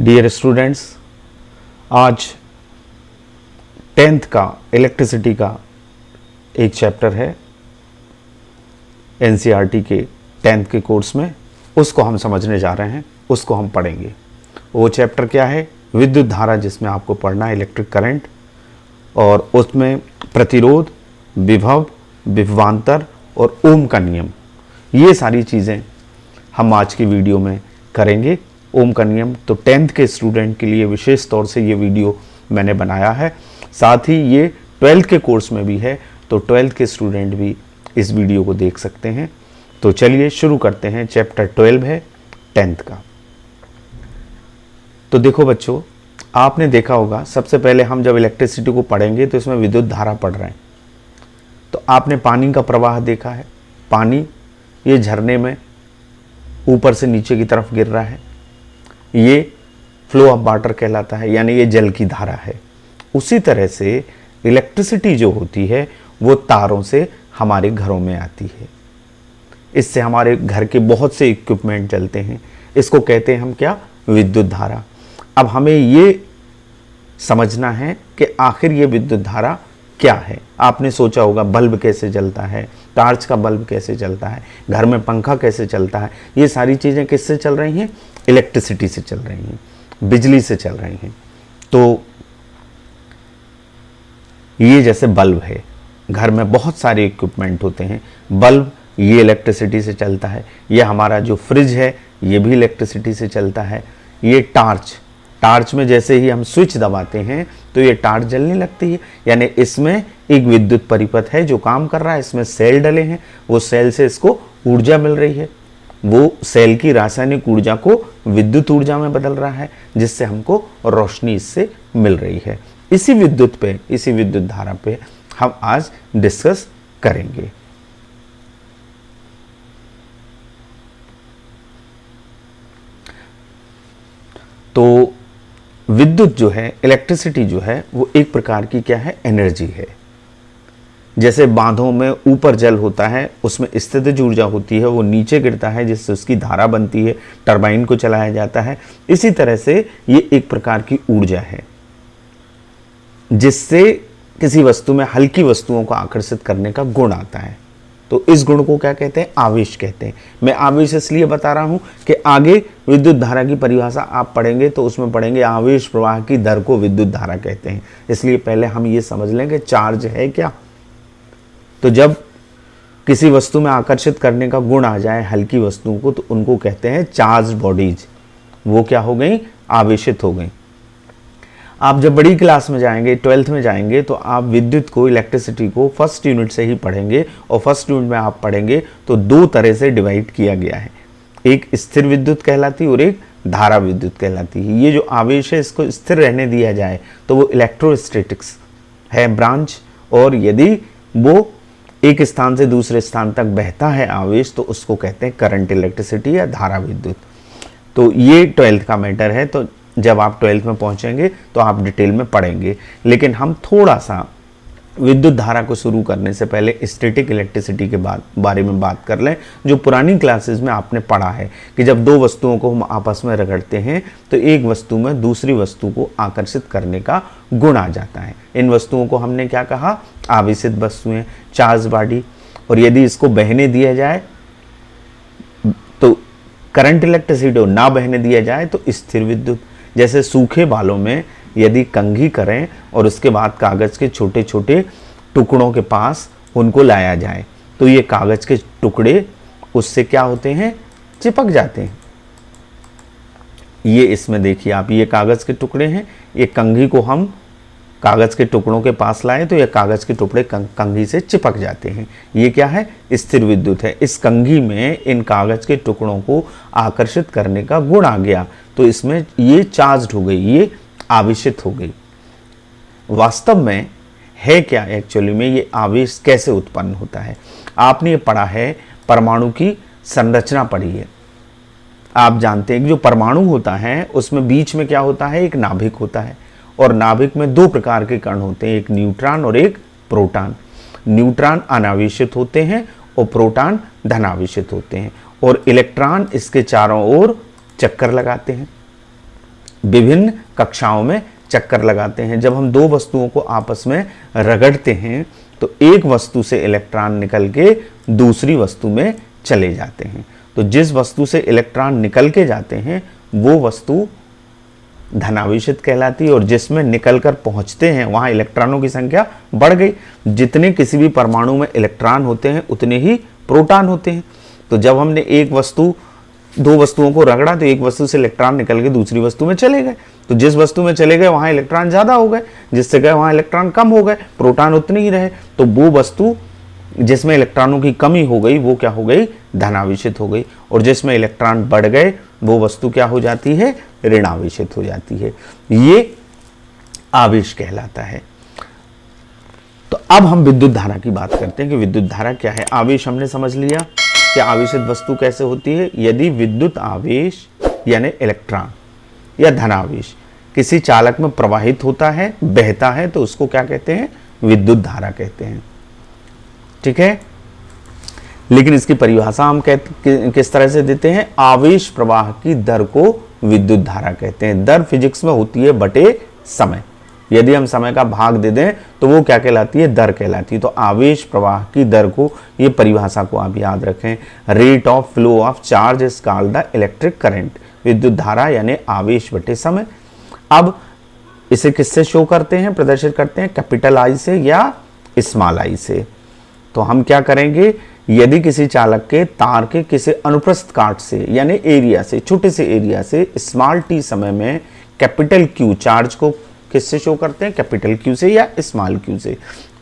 Dear students, आज 10th का electricity का एक चैप्टर है एनसीईआरटी के 10th के कोर्स में, उसको हम समझने जा रहे हैं, उसको हम पढ़ेंगे। वो चैप्टर क्या है? विद्युत धारा, जिसमें आपको पढ़ना है इलेक्ट्रिक करंट, और उसमें प्रतिरोध, विभव, विभवांतर और ओम का नियम, ये सारी चीज़ें हम आज की वीडियो में करेंगे। ओम का नियम तो 10th के स्टूडेंट के लिए विशेष तौर से ये वीडियो मैंने बनाया है, साथ ही ये 12th के कोर्स में भी है, तो 12th के स्टूडेंट भी इस वीडियो को देख सकते हैं। तो चलिए शुरू करते हैं। चैप्टर 12 है 10th का। तो देखो बच्चों, आपने देखा होगा, सबसे पहले हम जब इलेक्ट्रिसिटी को पढ़ेंगे तो इसमें विद्युत धारा पढ़ रहे हैं। तो आपने पानी का प्रवाह देखा है, पानी ये झरने में ऊपर से नीचे की तरफ गिर रहा है, ये फ्लो ऑफ वाटर कहलाता है, यानी ये जल की धारा है। उसी तरह से इलेक्ट्रिसिटी जो होती है वो तारों से हमारे घरों में आती है। इससे हमारे घर के बहुत से इक्विपमेंट चलते हैं, इसको कहते हैं हम क्या? विद्युत धारा। अब हमें ये समझना है कि आखिर ये विद्युत धारा क्या है। आपने सोचा होगा बल्ब कैसे जलता है, टार्च का बल्ब कैसे चलता है, घर में पंखा कैसे चलता है। ये सारी चीज़ें किससे चल रही हैं? इलेक्ट्रिसिटी से चल रही हैं, बिजली से चल रही हैं। तो ये जैसे बल्ब है, घर में बहुत सारे इक्विपमेंट होते हैं, बल्ब ये इलेक्ट्रिसिटी से चलता है। ये हमारा जो फ्रिज है ये भी इलेक्ट्रिसिटी से चलता है। ये टार्च में जैसे ही हम स्विच दबाते हैं तो ये टार्च जलने लगती है, यानी इसमें एक विद्युत परिपथ है जो काम कर रहा है। इसमें सेल डले हैं, वो सेल से इसको ऊर्जा मिल रही है, वो सेल की रासायनिक ऊर्जा को विद्युत ऊर्जा में बदल रहा है, जिससे हमको रोशनी इससे मिल रही है। इसी विद्युत धारा पे हम आज डिस्कस करेंगे। तो विद्युत जो है, इलेक्ट्रिसिटी जो है, वो एक प्रकार की क्या है? एनर्जी है। जैसे बांधों में ऊपर जल होता है, उसमें स्थितिज ऊर्जा होती है, वो नीचे गिरता है जिससे उसकी धारा बनती है, टरबाइन को चलाया जाता है। इसी तरह से ये एक प्रकार की ऊर्जा है जिससे किसी वस्तु में हल्की वस्तुओं को आकर्षित करने का गुण आता है। तो इस गुण को क्या कहते हैं? आवेश कहते हैं। मैं आवेश इसलिए बता रहा हूं कि आगे विद्युत धारा की परिभाषा आप पढ़ेंगे तो उसमें पढ़ेंगे आवेश प्रवाह की दर को विद्युत धारा कहते हैं। इसलिए पहले हम ये समझ लें कि चार्ज है क्या। तो जब किसी वस्तु में आकर्षित करने का गुण आ जाए हल्की वस्तुओं को, तो उनको कहते हैं चार्ज बॉडीज। वो क्या हो गई? आवेशित हो गई। आप जब बड़ी क्लास में जाएंगे, 12th में जाएंगे, तो आप विद्युत को, इलेक्ट्रिसिटी को फर्स्ट यूनिट से ही पढ़ेंगे। और फर्स्ट यूनिट में आप पढ़ेंगे तो दो तरह से डिवाइड किया गया है, एक स्थिर विद्युत कहलाती है और एक धारा विद्युत कहलाती है। ये जो आवेश है इसको स्थिर रहने दिया जाए तो वो इलेक्ट्रोस्टैटिक्स है ब्रांच, और यदि वो एक स्थान से दूसरे स्थान तक बहता है आवेश तो उसको कहते हैं करंट इलेक्ट्रिसिटी या धारा विद्युत। तो ये 12th का मैटर है, तो जब आप 12th में पहुंचेंगे तो आप डिटेल में पढ़ेंगे। लेकिन हम थोड़ा सा विद्युत धारा को शुरू करने से पहले स्टैटिक इलेक्ट्रिसिटी के बारे में बात कर लें, जो पुरानी क्लासेस में आपने पढ़ा है कि जब दो वस्तुओं को हम आपस में रगड़ते हैं तो एक वस्तु में दूसरी वस्तु को आकर्षित करने का गुण आ जाता है। इन वस्तुओं को हमने क्या कहा? आवेशित वस्तुएं, चार्ज बॉडी। और यदि इसको बहने दिया जाए तो करंट इलेक्ट्रिसिटी, और ना बहने दिया जाए तो स्थिर विद्युत। जैसे सूखे बालों में यदि कंघी करें और उसके बाद कागज़ के छोटे छोटे टुकड़ों के पास उनको लाया जाए तो ये कागज़ के टुकड़े उससे क्या होते हैं? चिपक जाते हैं। ये इसमें देखिए आप, ये कागज़ के टुकड़े हैं, ये कंघी को हम कागज़ के टुकड़ों के पास लाए तो ये कागज़ के टुकड़े कंघी से चिपक जाते हैं। ये क्या है? स्थिर विद्युत है। इस कंघी में इन कागज़ के टुकड़ों को आकर्षित करने का गुण आ गया तो इसमें ये चार्ज हो गई, ये आवेशित हो गई। वास्तव में है क्या एक्चुअली में? ये आवेश कैसे उत्पन्न होता है? आपने ये पढ़ा है, परमाणु की संरचना पढ़ी है। आप जानते हैं कि जो परमाणु होता है उसमें बीच में क्या होता है? एक नाभिक होता है, और नाभिक में दो प्रकार के कण होते हैं, एक न्यूट्रॉन और एक प्रोटॉन। न्यूट्रॉन अनावेशित होते हैं और प्रोटॉन धनावेशित होते हैं, और इलेक्ट्रॉन इसके चारों ओर चक्कर लगाते हैं। विभिन्न कक्षाओं में चक्कर लगाते हैं। जब हम दो वस्तुओं को आपस में रगड़ते हैं तो एक वस्तु से इलेक्ट्रॉन निकल के दूसरी वस्तु में चले जाते हैं। तो जिस वस्तु से इलेक्ट्रॉन निकल के जाते हैं वो वस्तु धनावेशित कहलाती है, और जिसमें निकलकर पहुंचते हैं वहां इलेक्ट्रॉनों की संख्या बढ़ गई। जितने किसी भी परमाणु में इलेक्ट्रॉन होते हैं उतने ही प्रोटॉन होते हैं। तो जब हमने दो वस्तुओं को रगड़ा तो एक वस्तु से इलेक्ट्रॉन निकल के दूसरी वस्तु में चले गए। तो जिस वस्तु में चले गए वहां इलेक्ट्रॉन ज्यादा हो गए, जिससे गए वहां इलेक्ट्रॉन कम हो गए, प्रोटॉन उतने ही रहे। तो वो वस्तु जिसमें इलेक्ट्रॉनों की कमी हो गई वो क्या हो गई, धनावेशित हो गई, और जिसमें इलेक्ट्रॉन बढ़ गए वो वस्तु क्या हो जाती है, ऋणावेशित हो जाती है। ये आवेश कहलाता है। तो अब हम विद्युत धारा की बात करते हैं कि विद्युत धारा क्या है। आवेश हमने समझ लिया कि आवेशित वस्तु कैसे होती है। यदि विद्युत आवेश यानी इलेक्ट्रॉन या धनावेश किसी चालक में प्रवाहित होता है, बहता है, तो उसको क्या कहते हैं, विद्युत धारा कहते हैं। ठीक है, लेकिन इसकी परिभाषा हम किस तरह से देते हैं, आवेश प्रवाह की दर को विद्युत धारा कहते हैं। दर फिजिक्स में होती है बटे समय। यदि हम समय का भाग दे दें तो वो क्या कहलाती है, दर कहलाती है। तो आवेश प्रवाह की दर को, ये परिभाषा को आप याद रखें, rate of flow of charge is called the electric current. विद्युत धारा यानी आवेश बटे समय। अब इसे किससे शो करते हैं, प्रदर्शित करते हैं, कैपिटल आई से या स्मॉल आई से। तो हम क्या करेंगे, यदि किसी चालक के तार के किसी अनुप्रस्थ काट से यानी एरिया से, छोटे से एरिया से स्मॉल टी समय में कैपिटल क्यू चार्ज को किससे शो करते हैं, कैपिटल क्यू से या स्मॉल क्यू से।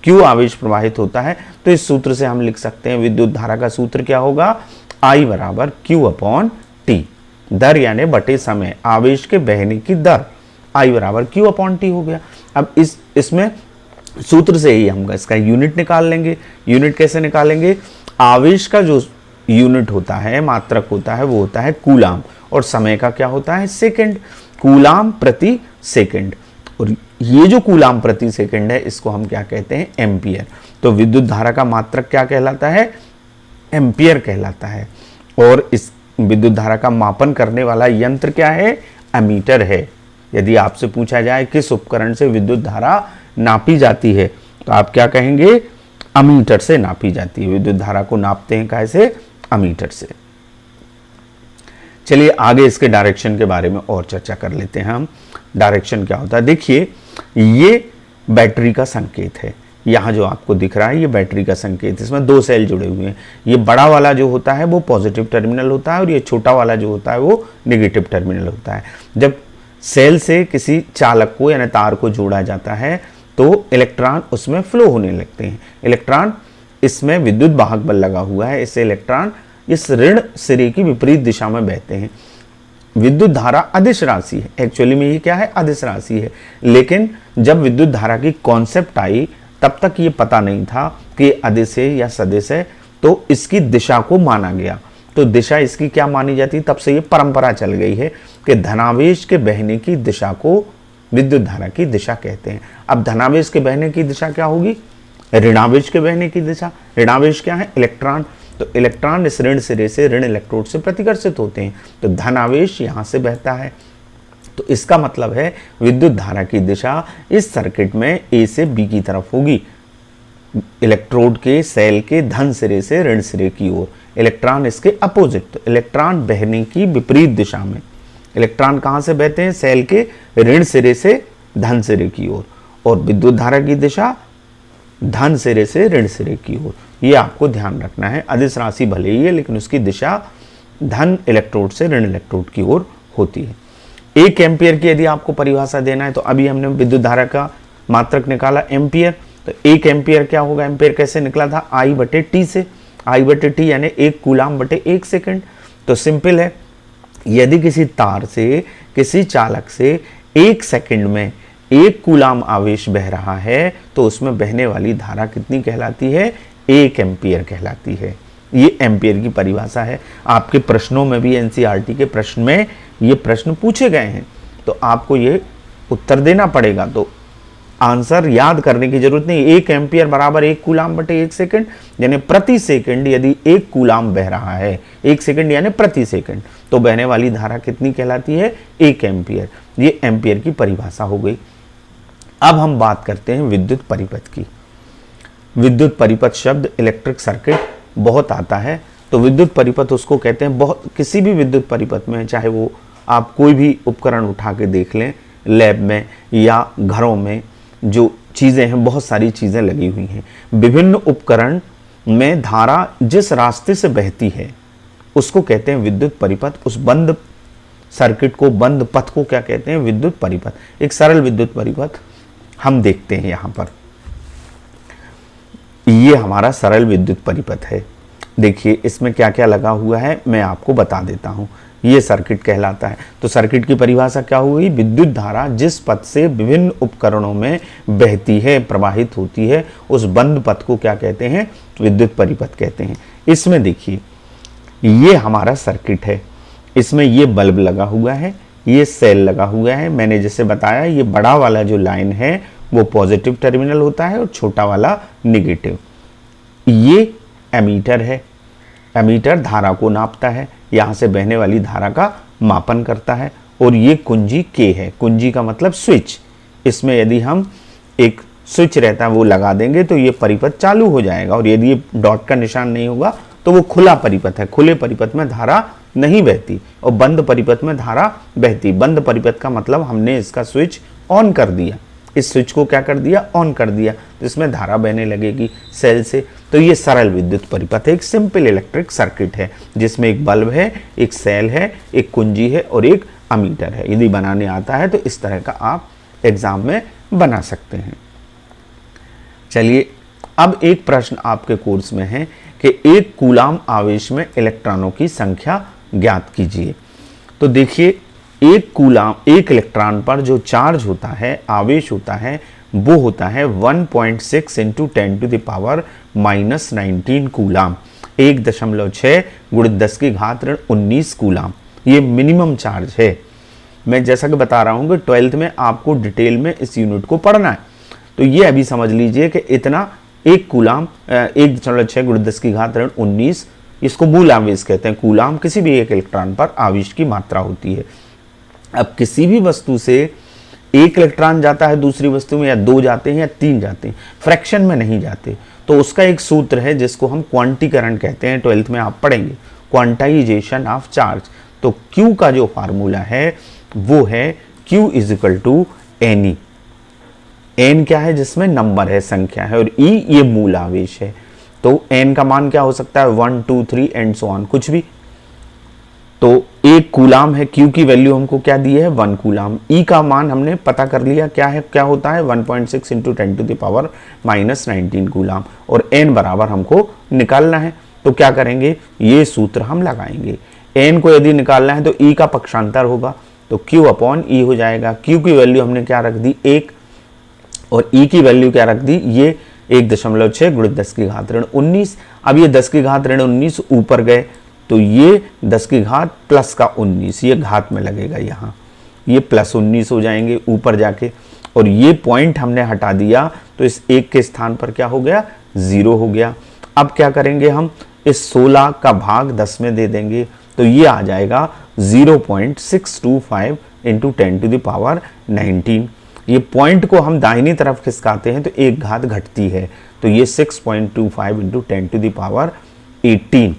क्यू आवेश प्रवाहित होता है, तो इस सूत्र से हम लिख सकते हैं विद्युत धारा का सूत्र क्या होगा, I बराबर Q अपॉन T। दर यानी बटे समय, आवेश के बहने की दर I बराबर Q अपॉन T हो गया। अब इसमें सूत्र से ही हम इसका यूनिट निकाल लेंगे। यूनिट कैसे निकालेंगे, आवेश का जो यूनिट होता है, मात्रक होता है, वो होता है कूलाम, और समय का क्या होता है, सेकंड। कूलाम प्रति सेकंड, और ये जो कूलाम प्रति सेकंड है इसको हम क्या कहते हैं, एम्पियर। तो विद्युत धारा का मात्रक क्या कहलाता है, एम्पियर कहलाता है। और इस विद्युत धारा का मापन करने वाला यंत्र क्या है, एमीटर है। यदि आपसे पूछा जाए किस उपकरण से विद्युत धारा नापी जाती है, तो आप क्या कहेंगे, अमीटर से नापी जाती है। विद्युत धारा को नापते हैं कैसे, अमीटर से। चलिए आगे इसके डायरेक्शन के बारे में और चर्चा कर लेते हैं हम। डायरेक्शन क्या होता है, देखिए ये बैटरी का संकेत है। यहाँ जो आपको दिख रहा है ये बैटरी का संकेत, इसमें दो सेल जुड़े हुए हैं। ये बड़ा वाला जो होता है वो पॉजिटिव टर्मिनल होता है, और ये छोटा वाला जो होता है वो नेगेटिव टर्मिनल होता है। जब सेल से किसी चालक को यानी तार को जोड़ा जाता है तो इलेक्ट्रॉन उसमें फ्लो होने लगते हैं। इलेक्ट्रॉन, इसमें विद्युत वाहक बल लगा हुआ है, इससे इलेक्ट्रॉन इस ऋण सिरे की विपरीत दिशा में बहते हैं। विद्युत धारा अदिश राशि है, एक्चुअली में ये क्या है, अदिश राशि है। लेकिन जब विद्युत धारा की कॉन्सेप्ट आई तब तक ये पता नहीं था कि अदिश है या सदिश है, तो इसकी दिशा को माना गया। तो दिशा इसकी क्या मानी जाती है, तब से ये परंपरा चल गई है कि धनावेश के बहने की दिशा को विद्युत धारा की दिशा कहते हैं। अब धनावेश के बहने की दिशा क्या होगी, ऋणावेश के बहने की दिशा। ऋणावेश क्या है, इलेक्ट्रॉन। तो इलेक्ट्रॉन इस ऋण सिरे से ऋण इलेक्ट्रोड से प्रतिकर्षित होते हैं, तो धनावेश यहां से बहता है। तो इसका मतलब है विद्युत धारा की दिशा इस सर्किट में ए से बी की तरफ होगी, इलेक्ट्रोड के सेल के धन सिरे से ऋण सिरे की ओर, इलेक्ट्रॉन इसके अपोजिट। तो इलेक्ट्रॉन बहने की विपरीत दिशा में। इलेक्ट्रॉन कहां से बहते हैं, सेल के ऋण सिरे से धन सिरे की ओर, और विद्युत धारा की दिशा धन सिरे से ऋण सिरे की ओर। ये आपको ध्यान रखना है। अदिश राशि भले ही है लेकिन उसकी दिशा धन इलेक्ट्रोड से ऋण इलेक्ट्रोड की ओर होती है। 1 एम्पियर की यदि आपको परिभाषा देना है तो अभी हमने विद्युत धारा का मात्रक निकाला एम्पियर। तो 1 एम्पियर क्या होगा, एम्पियर कैसे निकला था, I बटे टी से। I बटे टी यानी 1 कूलाम बटे 1 सेकंड। तो सिंपल है, यदि किसी तार से किसी चालक से 1 सेकंड में 1 कूलाम आवेश बह रहा है तो उसमें बहने वाली धारा कितनी कहलाती है, 1 एम्पियर कहलाती है। ये एम्पियर की परिभाषा है। आपके प्रश्नों में भी, एनसीईआरटी के प्रश्न में ये प्रश्न पूछे गए हैं, तो आपको ये उत्तर देना पड़ेगा। तो आंसर याद करने की जरूरत नहीं। 1 एम्पियर बराबर 1 कूलाम बटे 1 सेकंड, यानी प्रति सेकंड यदि 1 कूलाम बह रहा है, 1 सेकंड यानी प्रति सेकंड, तो बहने वाली धारा कितनी कहलाती है, 1 एम्पियर। ये एम्पियर की परिभाषा हो गई। अब हम बात करते हैं विद्युत परिपथ की। विद्युत परिपथ शब्द इलेक्ट्रिक सर्किट बहुत आता है, तो विद्युत परिपथ उसको कहते हैं। बहुत किसी भी विद्युत परिपथ में, चाहे वो आप कोई भी उपकरण उठा के देख लें, लैब में या घरों में जो चीज़ें हैं, बहुत सारी चीज़ें लगी हुई हैं। विभिन्न उपकरण में धारा जिस रास्ते से बहती है उसको कहते हैं विद्युत परिपथ। उस बंद सर्किट को, बंद पथ को क्या कहते हैं? विद्युत परिपथ। एक सरल विद्युत परिपथ हम देखते हैं यहाँ पर। ये हमारा सरल विद्युत परिपथ है। देखिए इसमें क्या क्या लगा हुआ है मैं आपको बता देता हूँ। ये सर्किट कहलाता है। तो सर्किट की परिभाषा क्या हुई? विद्युत धारा जिस पथ से विभिन्न उपकरणों में बहती है, प्रवाहित होती है, उस बंद पथ को क्या कहते हैं? विद्युत परिपथ कहते हैं। इसमें देखिए ये हमारा सर्किट है, इसमें ये बल्ब लगा हुआ है, ये सेल लगा हुआ है। मैंने जैसे बताया ये बड़ा वाला जो लाइन है वो पॉजिटिव टर्मिनल होता है और छोटा वाला नेगेटिव। ये एमीटर है, एमीटर धारा को नापता है, यहाँ से बहने वाली धारा का मापन करता है। और ये कुंजी के है, कुंजी का मतलब स्विच। इसमें यदि हम एक स्विच रहता है वो लगा देंगे तो ये परिपथ चालू हो जाएगा, और यदि ये डॉट का निशान नहीं होगा तो वो खुला परिपथ है। खुले परिपथ में धारा नहीं बहती और बंद परिपथ में धारा बहती। बंद परिपथ का मतलब हमने इसका स्विच ऑन कर दिया, इस स्विच को क्या कर दिया? ऑन कर दिया, तो इसमें धारा बहने लगेगी सेल से। तो ये सरल विद्युत परिपथ है, एक सिंपल इलेक्ट्रिक सर्किट है जिसमें एक बल्ब है, एक सेल है, एक कुंजी है और एक अमीटर है। यदि बनाने आता है तो इस तरह का आप एग्जाम में बना सकते हैं। चलिए अब एक प्रश्न आपके कोर्स में है कि एक कूलाम आवेश में इलेक्ट्रॉनों की संख्या ज्ञात कीजिए। तो देखिए एक कूलाम, एक इलेक्ट्रॉन पर जो चार्ज होता है, आवेश होता है, वो होता है 1.6 into 10 to the power -19 coulomb. 1.6 गुणित 10 की घात ऋण 19 कूलाम। ये मिनिमम चार्ज है। मैं जैसा कि बता रहा हूँ कि 12th में आपको डिटेल में इस यूनिट को पढ़ना है, तो ये अभी समझ लीजिए कि इतना एक कूलाम 1.6 गुणित 10 की घात ऋण 19, इसको मूल आवेश कहते हैं। कूलाम किसी भी एक इलेक्ट्रॉन पर आवेश की मात्रा होती है। अब किसी भी वस्तु से एक इलेक्ट्रॉन जाता है दूसरी वस्तु में, या 2 जाते हैं या 3 जाते हैं, फ्रैक्शन में नहीं जाते, तो उसका एक सूत्र है जिसको हम क्वांटीकरण कहते हैं। 12th में आप पढ़ेंगे, क्वांटाइजेशन ऑफ चार्ज। तो Q का जो फार्मूला है वो है Q equal to NE। N क्या है? जिसमें नंबर है, संख्या है, और E ये मूल आवेश है। तो N का मान क्या हो सकता है? 1 2 3 एंड सो ऑन, कुछ भी। तो एक कूलाम है, Q की वैल्यू हमको क्या दी है? 1 कूलाम। E का मान हमने पता कर लिया क्या है, क्या होता है? 1.6 into 10 to the power -19 coulomb. और N बराबर हमको निकालना है, तो क्या करेंगे? ये सूत्र हम लगाएंगे। N को यदि निकालना है तो E का पक्षांतर होगा, तो Q अपॉन E हो जाएगा। Q की वैल्यू हमने क्या रख दी? 1, और E की वैल्यू क्या रख दी? ये 1.6 गुणित 10 की घात ऋण 19। अब ये 10 की घात ऋण 19 ऊपर गए तो ये 10 की घात प्लस का 19, ये घात में लगेगा, यहाँ ये +19 हो जाएंगे ऊपर जाके। और ये पॉइंट हमने हटा दिया तो इस 1 के स्थान पर क्या हो गया? 0 हो गया। अब क्या करेंगे हम? इस 16 का भाग 10 में दे देंगे, तो ये आ जाएगा 0.625 इंटू 10 टू द पावर 19। ये पॉइंट को हम दाहिनी तरफ खिसकाते हैं तो एक घात घटती है, तो ये 6.25 इंटू 10 टू द पावर 18।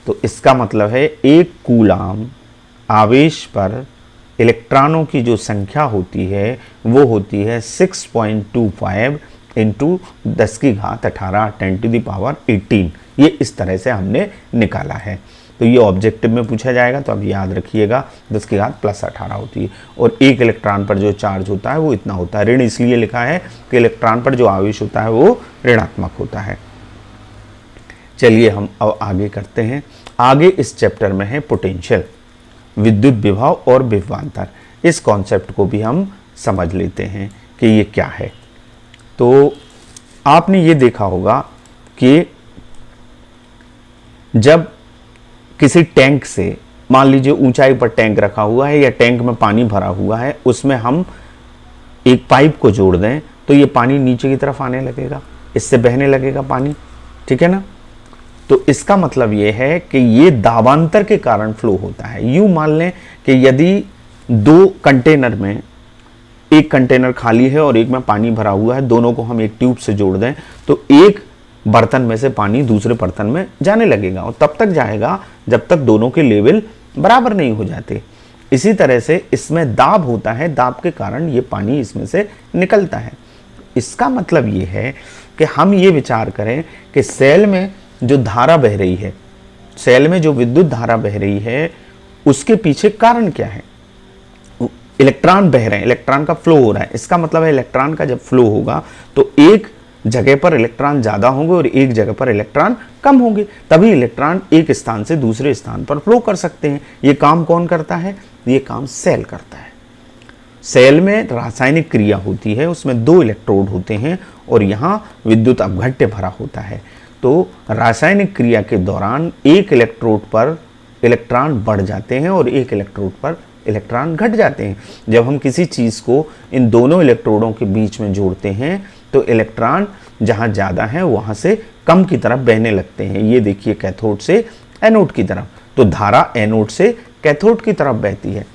तो इसका मतलब है एक कूलाम आवेश पर इलेक्ट्रॉनों की जो संख्या होती है वो होती है 6.25 इंटू 10 की घात 18 10 टू द पावर 18। ये इस तरह से हमने निकाला है। तो ये ऑब्जेक्टिव में पूछा जाएगा, तो अब याद रखिएगा 10 की घात +18 होती है। और एक इलेक्ट्रॉन पर जो चार्ज होता है वो इतना होता है। ऋण इसलिए लिखा है कि इलेक्ट्रॉन पर जो आवेश होता है वो ऋणात्मक होता है। चलिए हम अब आगे करते हैं। आगे इस चैप्टर में है पोटेंशियल, विद्युत विभव और विभवांतर। इस कॉन्सेप्ट को भी हम समझ लेते हैं कि ये क्या है। तो आपने ये देखा होगा कि जब किसी टैंक से, मान लीजिए ऊंचाई पर टैंक रखा हुआ है या टैंक में पानी भरा हुआ है, उसमें हम एक पाइप को जोड़ दें तो ये पानी नीचे की तरफ आने लगेगा, इससे बहने लगेगा पानी, ठीक है ना। तो इसका मतलब ये है कि ये दाबांतर के कारण फ्लो होता है। यूं मान लें कि यदि 2 कंटेनर में एक कंटेनर खाली है और एक में पानी भरा हुआ है, दोनों को हम एक ट्यूब से जोड़ दें तो एक बर्तन में से पानी दूसरे बर्तन में जाने लगेगा और तब तक जाएगा जब तक दोनों के लेवल बराबर नहीं हो जाते। इसी तरह से इसमें दाब होता है, दाब के कारण ये पानी इसमें से निकलता है। इसका मतलब ये है कि हम ये विचार करें कि सेल में जो धारा बह रही है, सेल में जो विद्युत धारा बह रही है, उसके पीछे कारण क्या है? इलेक्ट्रॉन बह रहे हैं, इलेक्ट्रॉन का फ्लो हो रहा है। इसका मतलब है इलेक्ट्रॉन का जब फ्लो होगा तो एक जगह पर इलेक्ट्रॉन ज्यादा होंगे और एक जगह पर इलेक्ट्रॉन कम होंगे, तभी इलेक्ट्रॉन एक स्थान से दूसरे स्थान पर फ्लो कर सकते हैं। ये काम कौन करता है? ये काम सेल करता है। सेल में रासायनिक क्रिया होती है, उसमें 2 इलेक्ट्रोड होते हैं और यहाँ विद्युत अपघट्य भरा होता है। तो रासायनिक क्रिया के दौरान एक इलेक्ट्रोड पर इलेक्ट्रॉन बढ़ जाते हैं और एक इलेक्ट्रोड पर इलेक्ट्रॉन घट जाते हैं। जब हम किसी चीज़ को इन दोनों इलेक्ट्रोडों के बीच में जोड़ते हैं तो इलेक्ट्रॉन जहाँ ज़्यादा है वहाँ से कम की तरफ बहने लगते हैं। ये देखिए कैथोड से एनोड की तरफ, तो धारा एनोड से कैथोड की तरफ बहती है।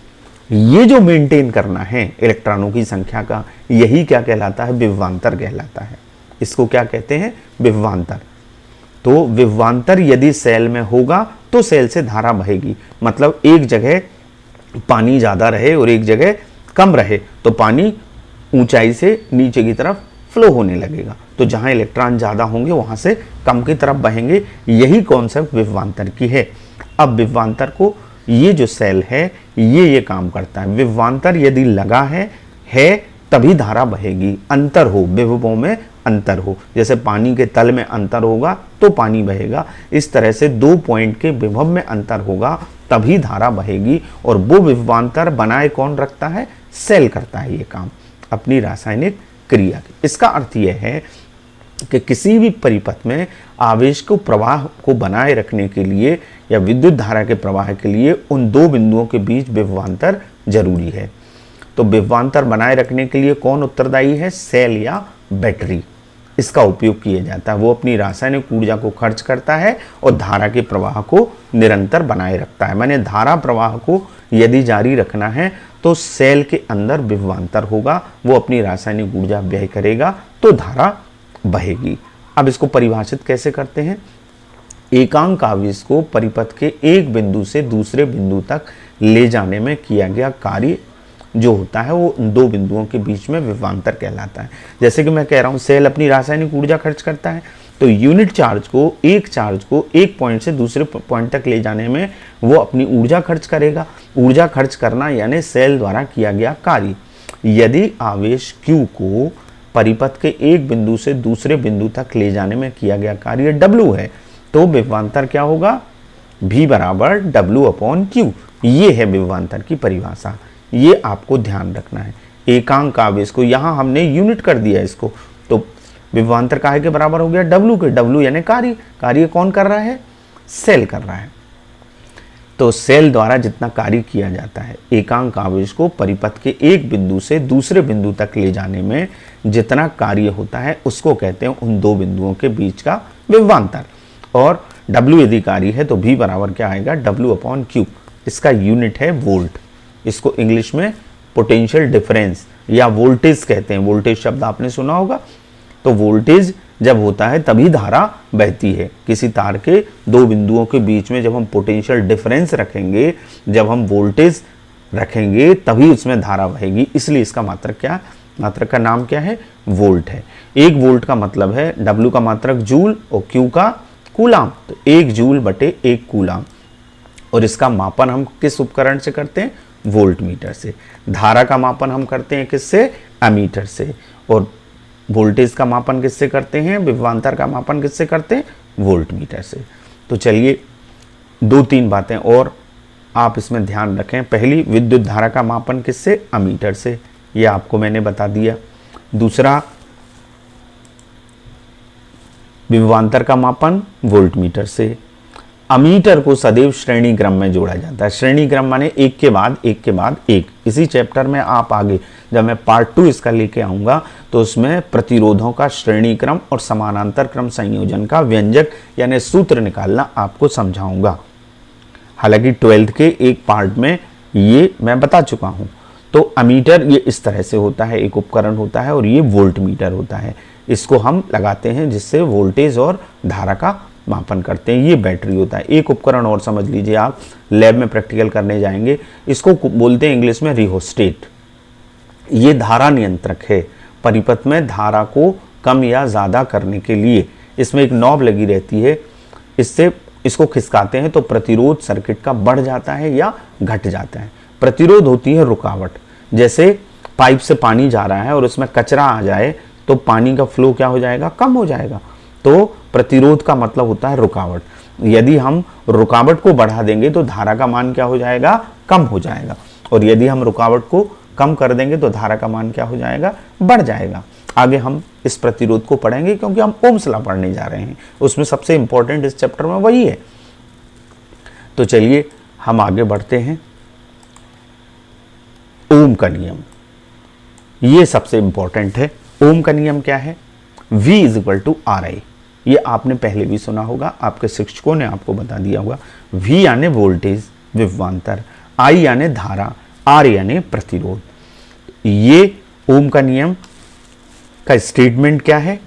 ये जो मेंटेन करना है इलेक्ट्रॉनों की संख्या का, यही क्या कहलाता है? विभवांतर कहलाता है। इसको क्या कहते हैं? विभवांतर। तो विभवांतर यदि सेल में होगा तो सेल से धारा बहेगी, मतलब एक जगह पानी ज़्यादा रहे और एक जगह कम रहे तो पानी ऊंचाई से नीचे की तरफ फ्लो होने लगेगा। तो जहां इलेक्ट्रॉन ज़्यादा होंगे वहां से कम की तरफ बहेंगे। यही कॉन्सेप्ट विभवांतर की है। अब विभवांतर को, ये जो सेल है ये काम करता है। विभवांतर यदि लगा है तभी धारा बहेगी। अंतर हो, विभवों में अंतर हो, जैसे पानी के तल में अंतर होगा तो पानी बहेगा, इस तरह से 2 पॉइंट के विभव में अंतर होगा तभी धारा बहेगी। और वो विभवांतर बनाए कौन रखता है? सेल करता है ये काम अपनी रासायनिक क्रिया की। इसका अर्थ यह है कि किसी भी परिपथ में आवेश को, प्रवाह को बनाए रखने के लिए या विद्युत धारा के प्रवाह के लिए उन 2 बिंदुओं के बीच विभवांतर जरूरी है। तो विभवांतर बनाए रखने के लिए कौन उत्तरदायी है? सेल या बैटरी। इसका उपयोग किया जाता है। वो अपनी रासायनिक ऊर्जा को खर्च करता है और धारा के प्रवाह को निरंतर बनाए रखता है। माने धारा प्रवाह को यदि जारी रखना है तो सेल के अंदर विभवांतर होगा, वो अपनी रासायनिक ऊर्जा व्यय करेगा तो धारा बहेगी। अब इसको परिभाषित कैसे करते हैं? एकांक आवेश को परिपथ के एक बिंदु से दूसरे बिंदु तक ले जाने में किया गया कार्य जो होता है वो 2 बिंदुओं के बीच में विभवांतर कहलाता है। जैसे कि मैं कह रहा हूँ सेल अपनी रासायनिक ऊर्जा खर्च करता है, तो यूनिट चार्ज को, एक पॉइंट से दूसरे पॉइंट तक ले जाने में वो अपनी ऊर्जा खर्च करेगा। ऊर्जा खर्च करना यानी सेल द्वारा किया गया कार्य। यदि आवेश Q को परिपथ के एक बिंदु से दूसरे बिंदु तक ले जाने में किया गया कार्य W है तो विभवांतर क्या होगा? V बराबर W/Q। ये है विभवांतर की परिभाषा। ये आपको ध्यान रखना है। एकांक आवेश को यहाँ हमने यूनिट कर दिया इसको, तो विभवांतर काहे के बराबर हो गया? W के। W यानी कार्य। कार्य कौन कर रहा है? सेल कर रहा है। तो सेल द्वारा जितना कार्य किया जाता है, एकांक आवेश को परिपथ के एक बिंदु से दूसरे बिंदु तक ले जाने में जितना कार्य होता है उसको कहते हैं उन 2 बिंदुओं के बीच का विभवांतर। और W यदि कार्य है तो V बराबर क्या आएगा? W/Q। इसका यूनिट है वोल्ट। इसको इंग्लिश में पोटेंशियल डिफरेंस या वोल्टेज कहते हैं। वोल्टेज शब्द आपने सुना होगा। तो वोल्टेज जब होता है तभी धारा बहती है। किसी तार के 2 बिंदुओं के बीच में जब हम पोटेंशियल डिफरेंस रखेंगे, जब हम वोल्टेज रखेंगे तभी उसमें धारा बहेगी। इसलिए इसका मात्रक क्या, मात्रक का नाम क्या है? वोल्ट है। 1 वोल्ट का मतलब है W का मात्रक जूल और Q का कूलाम, तो 1 जूल बटे 1 कूलाम। और इसका मापन हम किस उपकरण से करते हैं? वोल्ट मीटर से। धारा का मापन हम करते हैं किससे? एमीटर से। और वोल्टेज का मापन किससे करते हैं? विभवांतर का मापन किससे करते हैं? वोल्ट मीटर से। तो चलिए 2-3 बातें और आप इसमें ध्यान रखें। पहली, विद्युत धारा का मापन किससे? एमीटर से, ये आपको मैंने बता दिया। दूसरा, विभवांतर का मापन वोल्ट मीटर से। अमीटर को सदैव श्रेणी क्रम में जोड़ा जाता है। श्रेणी क्रम माने एक के बाद एक के बाद एक। इसी चैप्टर में आप आगे जब मैं पार्ट 2 इसका लेके आऊँगा तो उसमें प्रतिरोधों का श्रेणी क्रम और समानांतर क्रम संयोजन का व्यंजक यानी सूत्र निकालना आपको समझाऊंगा। हालांकि 12th के एक पार्ट में ये मैं बता चुका हूँ। तो अमीटर ये इस तरह से होता है, एक उपकरण होता है, और ये वोल्ट मीटर होता है। इसको हम लगाते हैं जिससे वोल्टेज और धारा का मापन करते हैं। ये बैटरी होता है। एक उपकरण और समझ लीजिए, आप लैब में प्रैक्टिकल करने जाएंगे, इसको बोलते हैं इंग्लिश में रिहोस्टेट। ये धारा नियंत्रक है। परिपथ में धारा को कम या ज़्यादा करने के लिए इसमें एक नॉब लगी रहती है, इससे इसको खिसकाते हैं तो प्रतिरोध सर्किट का बढ़ जाता है या घट जाता है। प्रतिरोध होती है रुकावट, जैसे पाइप से पानी जा रहा है और उसमें कचरा आ जाए तो पानी का फ्लो क्या हो जाएगा, कम हो जाएगा। तो प्रतिरोध का मतलब होता है रुकावट। यदि हम रुकावट को बढ़ा देंगे तो धारा का मान क्या हो जाएगा, कम हो जाएगा, और यदि हम रुकावट को कम कर देंगे तो धारा का मान क्या हो जाएगा, बढ़ जाएगा। आगे हम इस प्रतिरोध को पढ़ेंगे क्योंकि हम ओम्स लॉ पढ़ने जा रहे हैं, उसमें सबसे इंपॉर्टेंट इस चैप्टर में वही है। तो चलिए हम आगे बढ़ते हैं। ओम का नियम, ये सबसे इंपॉर्टेंट है। ओम का नियम क्या है? V = RI। ये आपने पहले भी सुना होगा, आपके शिक्षकों ने आपको बता दिया होगा। V यानी वोल्टेज, विभवांतर, I यानी धारा, R यानी प्रतिरोध। ये ओम का नियम का स्टेटमेंट क्या है?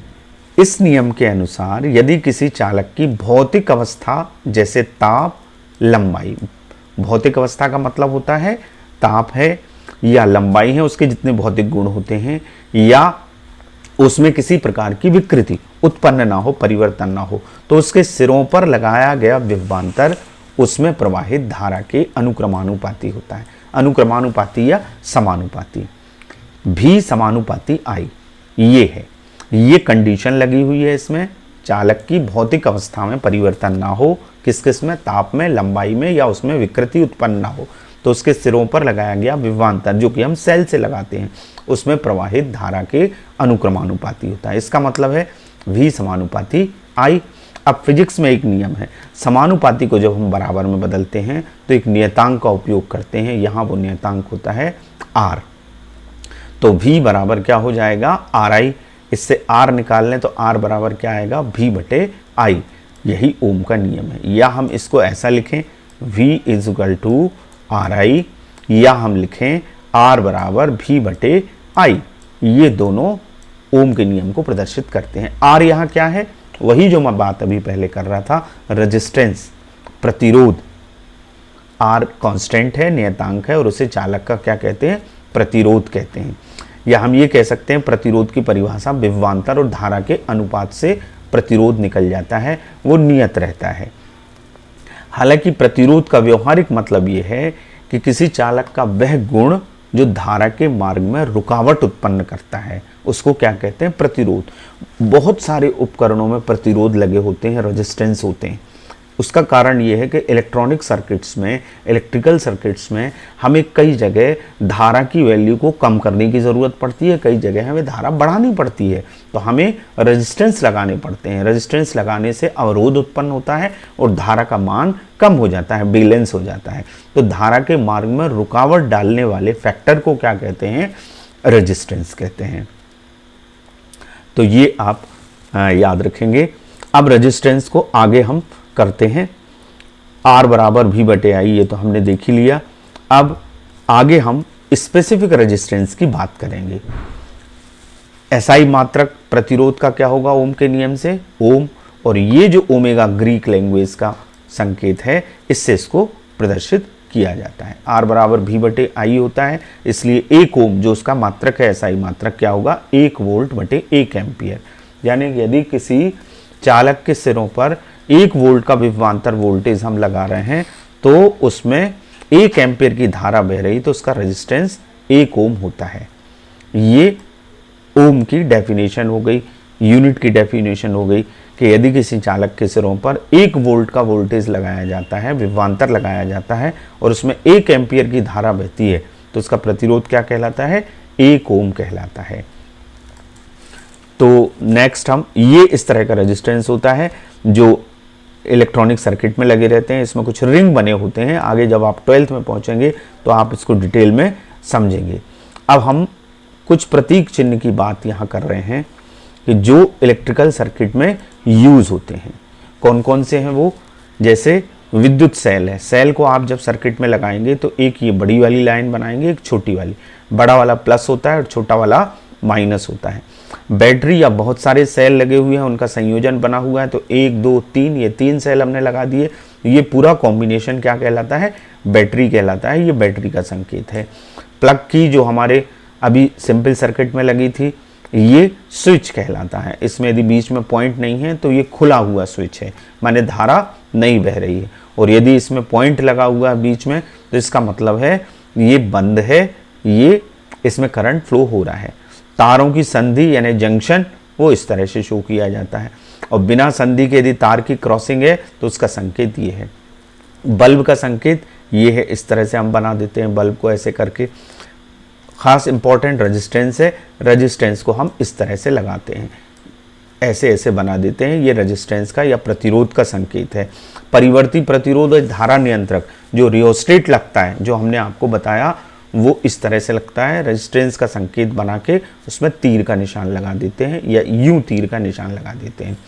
इस नियम के अनुसार यदि किसी चालक की भौतिक अवस्था जैसे ताप, लंबाई, भौतिक अवस्था का मतलब होता है ताप है या लंबाई है, उसके जितने भौतिक गुण होते हैं, या उसमें किसी प्रकार की विकृति उत्पन्न ना हो, परिवर्तन ना हो, तो उसके सिरों पर लगाया गया विभवांतर उसमें प्रवाहित धारा के अनुक्रमानुपाती होता है। अनुक्रमानुपाती या समानुपाती। भी समानुपाती I ये है, ये कंडीशन लगी हुई है इसमें, चालक की भौतिक अवस्था में परिवर्तन ना हो, किस किस में, ताप में, लंबाई में, या उसमें विकृति उत्पन्न ना हो, तो उसके सिरों पर लगाया गया विभवांतर जो कि हम सेल से लगाते हैं, उसमें प्रवाहित धारा के अनुक्रमानुपाती होता है। इसका मतलब है V समानुपाती I। अब फिजिक्स में एक नियम है, समानुपाती को जब हम बराबर में बदलते हैं तो एक नियतांक का उपयोग करते हैं, यहाँ वो नियतांक होता है R। तो V बराबर क्या हो जाएगा, RI। इससे R निकाल लें तो R बराबर क्या आएगा, V/I। यही ओम का नियम है। या हम इसको ऐसा लिखें, V = RI, या हम लिखें R बराबर V/I। ये दोनों ओम के नियम को प्रदर्शित करते हैं। R यहाँ क्या है, वही जो मैं बात अभी पहले कर रहा था, रेजिस्टेंस, प्रतिरोध। R कांस्टेंट है, नियतांक है, और उसे चालक का क्या कहते हैं, प्रतिरोध कहते हैं। या हम ये कह सकते हैं प्रतिरोध की परिभाषा विभवांतर और धारा के अनुपात से प्रतिरोध निकल जाता है, वो नियत रहता है। हालांकि प्रतिरोध का व्यवहारिक मतलब ये है कि किसी चालक का वह गुण जो धारा के मार्ग में रुकावट उत्पन्न करता है, उसको क्या कहते हैं, प्रतिरोध। बहुत सारे उपकरणों में प्रतिरोध लगे होते हैं, रेजिस्टेंस होते हैं। उसका कारण ये है कि इलेक्ट्रॉनिक सर्किट्स में, इलेक्ट्रिकल सर्किट्स में हमें कई जगह धारा की वैल्यू को कम करने की ज़रूरत पड़ती है, कई जगह हमें धारा बढ़ानी पड़ती है, तो हमें रेजिस्टेंस लगाने पड़ते हैं। रेजिस्टेंस लगाने से अवरोध उत्पन्न होता है और धारा का मान कम हो जाता है, बैलेंस हो जाता है। तो धारा के मार्ग में रुकावट डालने वाले फैक्टर को क्या कहते हैं, रेजिस्टेंस कहते हैं। तो ये आप याद रखेंगे। अब रेजिस्टेंस को आगे हम करते हैं, R बराबर V/I, ये तो हमने देख ही लिया। अब आगे हम स्पेसिफिक रेजिस्टेंस की बात करेंगे। SI मात्रक प्रतिरोध का क्या होगा ओम के नियम से, ओम, और ये जो ओमेगा ग्रीक लैंग्वेज का संकेत है, इससे इसको प्रदर्शित किया जाता है। R बराबर V/I होता है, इसलिए 1 ओम जो उसका मात्रक है, SI मात्रक क्या होगा, 1 वोल्ट/1 एम्पियर। यानी यदि किसी चालक के सिरों पर 1 वोल्ट का विभवांतर वोल्टेज हम लगा रहे हैं तो उसमें 1 एम्पियर की धारा बह रही, तो उसका रेजिस्टेंस 1 ओम होता है। ये ओम की डेफिनेशन हो गई, यूनिट की डेफिनेशन हो गई कि यदि किसी चालक के सिरों पर 1 वोल्ट का वोल्टेज लगाया जाता है, विभवांतर लगाया जाता है, और उसमें 1 एम्पियर की धारा बहती है, तो उसका प्रतिरोध क्या कहलाता है, 1 ओम कहलाता है। तो नेक्स्ट हम ये इस तरह का रेजिस्टेंस होता है जो इलेक्ट्रॉनिक सर्किट में लगे रहते हैं। इसमें कुछ रिंग बने होते हैं, आगे जब आप 12th में पहुंचेंगे तो आप इसको डिटेल में समझेंगे। अब हम कुछ प्रतीक चिन्ह की बात यहाँ कर रहे हैं कि जो इलेक्ट्रिकल सर्किट में यूज होते हैं। कौन कौन से हैं वो, जैसे विद्युत सेल है। सेल को आप जब सर्किट में लगाएंगे तो एक ये बड़ी वाली लाइन बनाएंगे, एक छोटी वाली। बड़ा वाला प्लस होता है और छोटा वाला माइनस होता है। बैटरी या बहुत सारे सेल लगे हुए हैं, उनका संयोजन बना हुआ है, तो 1 2 3 ये 3 सेल हमने लगा दिए। ये पूरा कॉम्बिनेशन क्या कहलाता है? बैटरी कहलाता है। ये बैटरी का संकेत है। प्लग की जो हमारे अभी सिंपल सर्किट में लगी थी, ये स्विच कहलाता है। इसमें यदि बीच में पॉइंट नहीं है तो ये खुला हुआ स्विच है, माने धारा नहीं बह रही है। और यदि इसमें पॉइंट लगा हुआ है बीच में तो इसका मतलब है ये बंद है, ये इसमें करंट फ्लो हो रहा है। तारों की संधि यानी जंक्शन वो इस तरह से शो किया जाता है। और बिना संधि के यदि तार की क्रॉसिंग है तो उसका संकेत ये है। बल्ब का संकेत ये है, इस तरह से हम बना देते हैं बल्ब को ऐसे करके। खास इंपॉर्टेंट रेजिस्टेंस है, रेजिस्टेंस को हम इस तरह से लगाते हैं, ऐसे ऐसे बना देते हैं। ये रेजिस्टेंस का या प्रतिरोध का संकेत है। परिवर्ती प्रतिरोध और धारा नियंत्रक जो रियोस्टेट लगता है, जो हमने आपको बताया, वो इस तरह से लगता है। रेजिस्टेंस का संकेत बना के उसमें तीर का निशान लगा देते हैं या यूं तीर का निशान लगा देते हैं।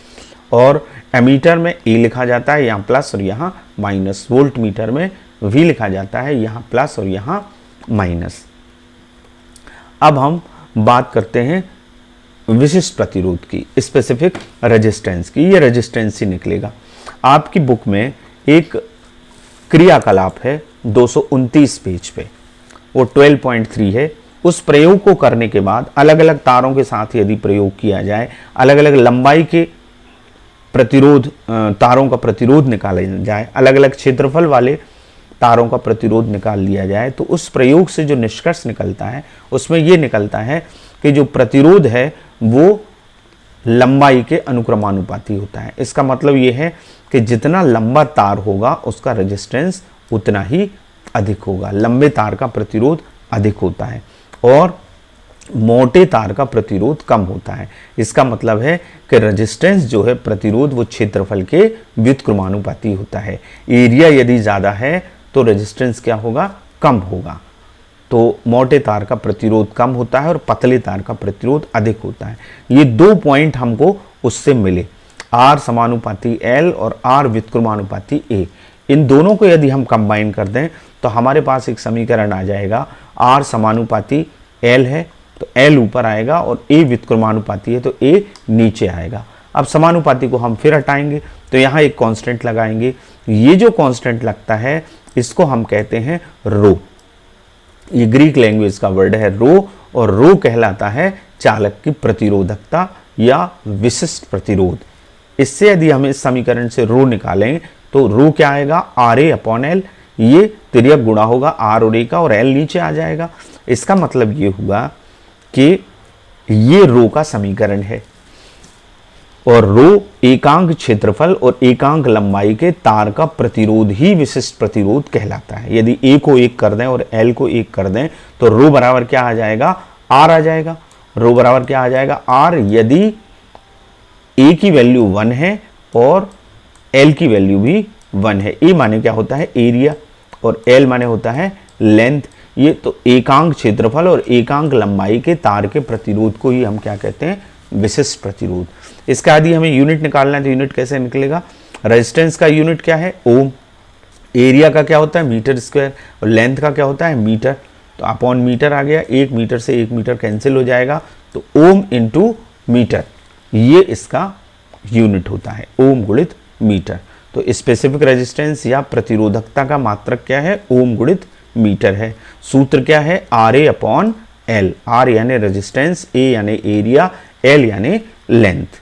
और एमीटर में ए लिखा जाता है, यहाँ प्लस और यहाँ माइनस। वोल्ट मीटर में वी लिखा जाता है, यहाँ प्लस और यहाँ माइनस। अब हम बात करते हैं विशिष्ट प्रतिरोध की, स्पेसिफिक रेजिस्टेंस की। ये रेजिस्टेंस ही निकलेगा। आपकी बुक में एक क्रियाकलाप है 229 पेज पे, वो 12.3 है। उस प्रयोग को करने के बाद अलग अलग तारों के साथ यदि प्रयोग किया जाए, अलग अलग लंबाई के प्रतिरोध तारों का प्रतिरोध निकाला जाए, अलग अलग क्षेत्रफल वाले तारों का प्रतिरोध निकाल लिया जाए, तो उस प्रयोग से जो निष्कर्ष निकलता है उसमें ये निकलता है कि जो प्रतिरोध है वो लंबाई के अनुक्रमानुपाती होता है। इसका मतलब ये है कि जितना लंबा तार होगा उसका रेजिस्टेंस उतना ही अधिक होगा। लंबे तार का प्रतिरोध अधिक होता है और मोटे तार का प्रतिरोध कम होता है। इसका मतलब है कि रेजिस्टेंस जो है प्रतिरोध वो क्षेत्रफल के व्युत्क्रमानुपाती होता है। एरिया यदि ज़्यादा है तो रेजिस्टेंस क्या होगा? कम होगा। तो मोटे तार का प्रतिरोध कम होता है और पतले तार का प्रतिरोध अधिक होता है। ये 2 पॉइंट हमको उससे मिले, R समानुपाती L और R व्युत्क्रमानुपाती A। इन दोनों को यदि हम कंबाइन कर दें तो हमारे पास एक समीकरण आ जाएगा। R समानुपाती L है तो L ऊपर आएगा और A व्युत्क्रमानुपाती है तो A नीचे आएगा। अब समानुपाती को हम फिर हटाएंगे तो यहाँ एक कांस्टेंट लगाएंगे। ये जो कांस्टेंट लगता है इसको हम कहते हैं रो। ये ग्रीक लैंग्वेज का वर्ड है रो, और रो कहलाता है चालक की प्रतिरोधकता या विशिष्ट प्रतिरोध। इससे यदि हम इस समीकरण से रो निकालें तो रो क्या आएगा? RA upon L। ये तिर्यक गुणा होगा R और A का और L नीचे आ जाएगा। इसका मतलब ये हुआ कि ये रो का समीकरण है और रो एकांक क्षेत्रफल और एकांक लंबाई के तार का प्रतिरोध ही विशिष्ट प्रतिरोध कहलाता है। यदि A को 1 कर दें और L को 1 कर दें तो रो बराबर क्या आ जाएगा? R आ जाएगा। रो बराबर क्या आ जाएगा? R, यदि A की वैल्यू 1 है और L की वैल्यू भी 1 है। A माने क्या होता है? एरिया, और L माने होता है लेंथ। ये तो एकांक क्षेत्रफल और एकांक लंबाई के तार के प्रतिरोध को ही हम क्या कहते हैं? विशिष्ट प्रतिरोध। इसका यदि हमें यूनिट निकालना है तो यूनिट कैसे निकलेगा? रेजिस्टेंस का यूनिट क्या है? ओम। एरिया का क्या होता है? Metre square. और लेंथ का क्या होता है? मीटर। तो अपॉन मीटर आ गया। 1 मीटर से 1 मीटर कैंसिल हो जाएगा तो ओम इंटू मीटर, ये इसका यूनिट होता है, ओम गुणित मीटर। तो स्पेसिफिक रेजिस्टेंस या प्रतिरोधकता का मात्रक क्या है? ओम गुणित मीटर है। सूत्र क्या है? RA upon L। R यानी रेजिस्टेंस, A यानी एरिया, L यानी लेंथ।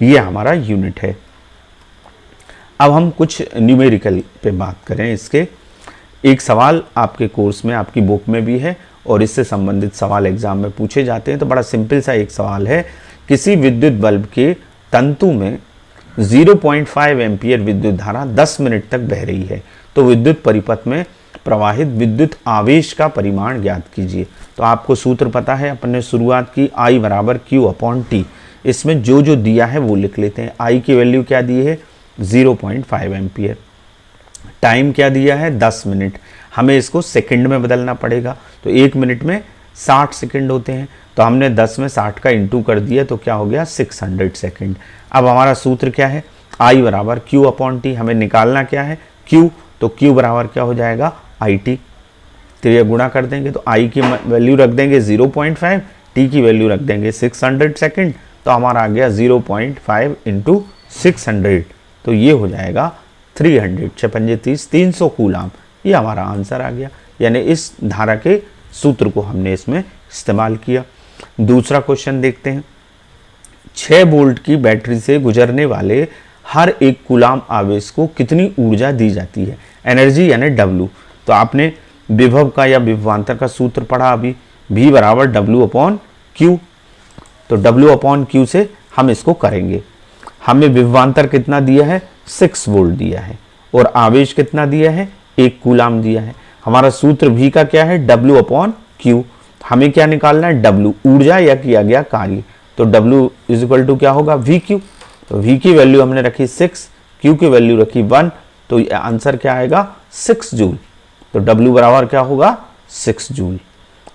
ये हमारा यूनिट है। अब हम कुछ न्यूमेरिकल पे बात करें। इसके एक सवाल आपके कोर्स में, आपकी बुक में भी है और इससे संबंधित सवाल एग्जाम में पूछे जाते हैं। तो बड़ा सिंपल सा एक सवाल है, किसी विद्युत बल्ब के तंतु में 0.5 एम्पियर विद्युत धारा 10 मिनट तक बह रही है, तो विद्युत परिपथ में प्रवाहित विद्युत आवेश का परिमाण ज्ञात कीजिए। तो आपको सूत्र पता है, अपन ने शुरुआत की I बराबर Q अपॉन T। इसमें जो जो दिया है वो लिख लेते हैं। I की वैल्यू क्या दी है? 0.5 एम्पियर। टाइम क्या दिया है? 10 मिनट। हमें इसको सेकंड में बदलना पड़ेगा, तो 1 मिनट में 60 सेकंड होते हैं, तो हमने 10 में 60 का इंटू कर दिया तो क्या हो गया? 600 सेकंड। अब हमारा सूत्र क्या है? I बराबर Q अपॉन T। हमें निकालना क्या है? Q, तो Q बराबर क्या हो जाएगा IT। तो ये गुणा कर देंगे तो I की वैल्यू रख देंगे 0.5, T की वैल्यू रख देंगे 600 सेकेंड, तो हमारा आ गया 0.5 इंटू 600, तो ये हो जाएगा 300, 6×5 = 300 कूलाम। ये हमारा आंसर आ गया, यानी इस धारा के सूत्र को हमने इसमें इस्तेमाल किया। दूसरा क्वेश्चन देखते हैं। 6 वोल्ट की बैटरी से गुजरने वाले हर एक कूलाम आवेश को कितनी ऊर्जा दी जाती है, एनर्जी यानी W। तो आपने विभव का या विभवांतर का सूत्र पढ़ा अभी, V बराबर W/Q, तो W/Q से हम इसको करेंगे। हमें विभवांतर कितना दिया है 6 वोल्ट दिया है, और आवेश कितना दिया है 1 कूलाम दिया है। हमारा सूत्र V का क्या है W/Q। हमें क्या निकालना है W, ऊर्जा या किया गया कार्य, तो W = क्या होगा VQ। तो V की वैल्यू हमने रखी 6, Q की वैल्यू रखी 1, तो आंसर क्या आएगा 6 जूल। तो W बराबर क्या होगा 6 जूल।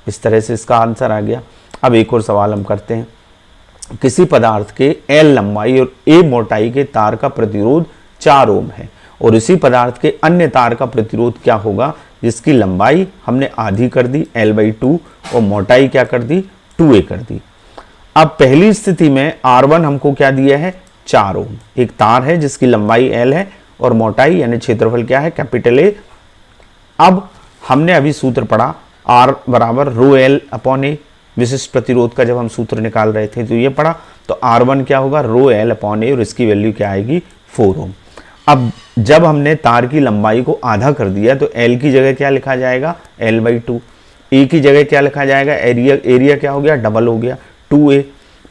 इस तरह से इसका आंसर आ गया। अब एक और सवाल हम करते हैं। किसी पदार्थ के L लंबाई और A मोटाई के तार का प्रतिरोध 4 ओम है, और इसी पदार्थ के अन्य तार का प्रतिरोध क्या होगा जिसकी लंबाई हमने आधी कर दी L/2 और मोटाई क्या कर दी 2A कर दी। अब पहली स्थिति में R1 हमको क्या दिया है 4 ओम, एक तार है जिसकी लंबाई L है और मोटाई यानी क्षेत्रफल क्या है कैपिटल A। अब हमने अभी सूत्र पढ़ा R बराबर ρL/A, विशिष्ट प्रतिरोध का जब हम सूत्र निकाल रहे थे तो ये पढ़ा, तो R1 क्या होगा ρL/A और इसकी वैल्यू क्या आएगी 4 ओम। अब जब हमने तार की लंबाई को आधा कर दिया तो L की जगह क्या लिखा जाएगा L/2, A की जगह क्या लिखा जाएगा एरिया क्या हो गया डबल हो गया 2A,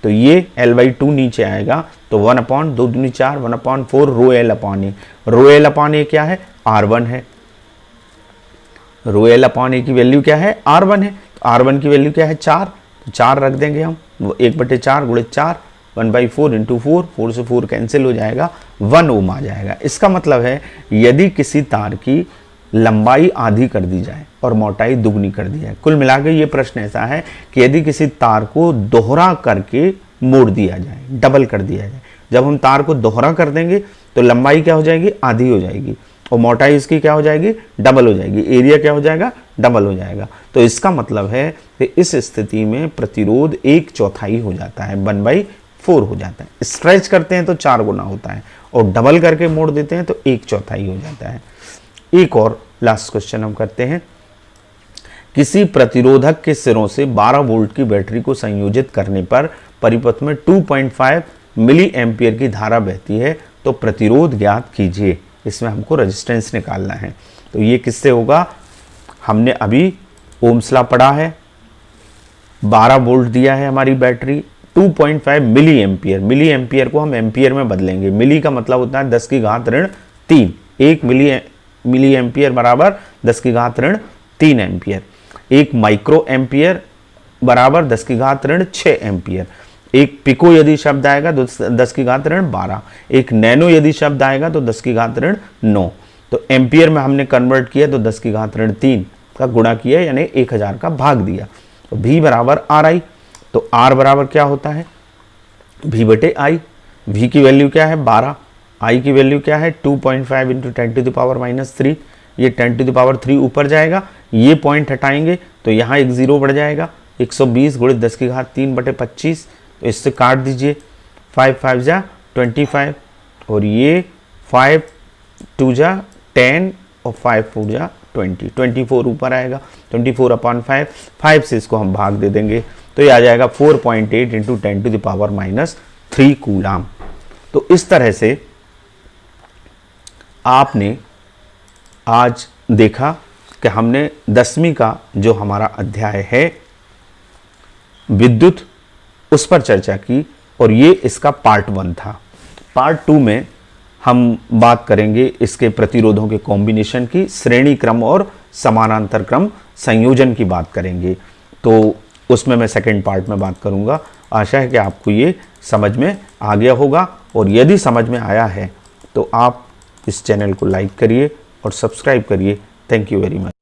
तो ये L/2 नीचे आएगा, तो 1/2 दूनी 4, 1/4 ρL/A। ρL/A क्या है R1 है, ρL/A की वैल्यू क्या है R1 है, तो R1 की वैल्यू क्या है 4, तो 4 रख देंगे हम, 1/4 गुणित 4, 1/4 इंटू 4, 4 से 4 कैंसिल हो जाएगा, 1 ओम आ जाएगा। इसका मतलब है यदि किसी तार की लंबाई आधी कर दी जाए और मोटाई दुगनी कर दी जाए, कुल मिलाकर ये प्रश्न ऐसा है कि यदि किसी तार को दोहरा करके मोड़ दिया जाए, डबल कर दिया जाए, जब हम तार को दोहरा कर देंगे तो लंबाई क्या हो जाएगी आधी हो जाएगी और मोटाई इसकी क्या हो जाएगी डबल हो जाएगी, एरिया क्या हो जाएगा डबल हो जाएगा। तो इसका मतलब है कि इस स्थिति में प्रतिरोध 1/4 हो जाता है, 1/4 हो जाता है। स्ट्रेच करते हैं तो 4 गुना होता है और डबल करके मोड़ देते हैं तो 1/4 हो जाता है। एक और लास्ट क्वेश्चन हम करते हैं। किसी प्रतिरोधक के सिरों से 12 वोल्ट की बैटरी को संयोजित करने पर परिपथ में 2.5 मिली एम्पियर की धारा बहती है, तो प्रतिरोध ज्ञात कीजिए। इसमें हमको रेजिस्टेंस निकालना है, तो ये किससे होगा, हमने अभी ओम्स लॉ पढ़ा है, 12 वोल्ट दिया है हमारी battery, 2.5 milli ampere, milli ampere को हम एम्पियर में बदलेंगे, मिली का मतलब होता है 10⁻3, 1 मिली एम्पियर बराबर 10⁻3 एम्पियर, 1 माइक्रो एम्पियर बराबर 10⁻6 एम्पियर, एक पिको यदि शब्द आएगा तो 10⁻12, एक नैनो यदि शब्द आएगा तो 10⁻9, तो एम्पियर में हमने कन्वर्ट किया तो 10⁻3 का गुणा किया यानी 1000 का भाग दिया, तो V बराबर RI, तो R बराबर क्या होता है V/I, V की वैल्यू क्या है 12, I की वैल्यू क्या है 2.5 इंटू 10⁻3, ये 10⁻3 ऊपर जाएगा, ये पॉइंट हटाएंगे तो यहाँ एक 0 बढ़ जाएगा, 120 गुणित 10⁻3/25, तो इससे काट दीजिए, 5 5 जा 25 और ये 5 2 जा 10 और 5 4 जा 20, 24 ऊपर आएगा, 24/5, 5 से इसको हम भाग दे देंगे तो ये आ जाएगा 4.8 इंटू 10⁻³ कूलाम। तो इस तरह से आपने आज देखा कि हमने 10वीं का जो हमारा अध्याय है विद्युत, उस पर चर्चा की और ये इसका पार्ट 1 था। पार्ट 2 में हम बात करेंगे इसके प्रतिरोधों के कॉम्बिनेशन की, श्रेणी क्रम और समानांतर क्रम संयोजन की बात करेंगे, तो उसमें मैं सेकंड पार्ट में बात करूंगा। आशा है कि आपको ये समझ में आ गया होगा, और यदि समझ में आया है तो आप इस चैनल को लाइक करिए और सब्सक्राइब करिए। Thank you very much.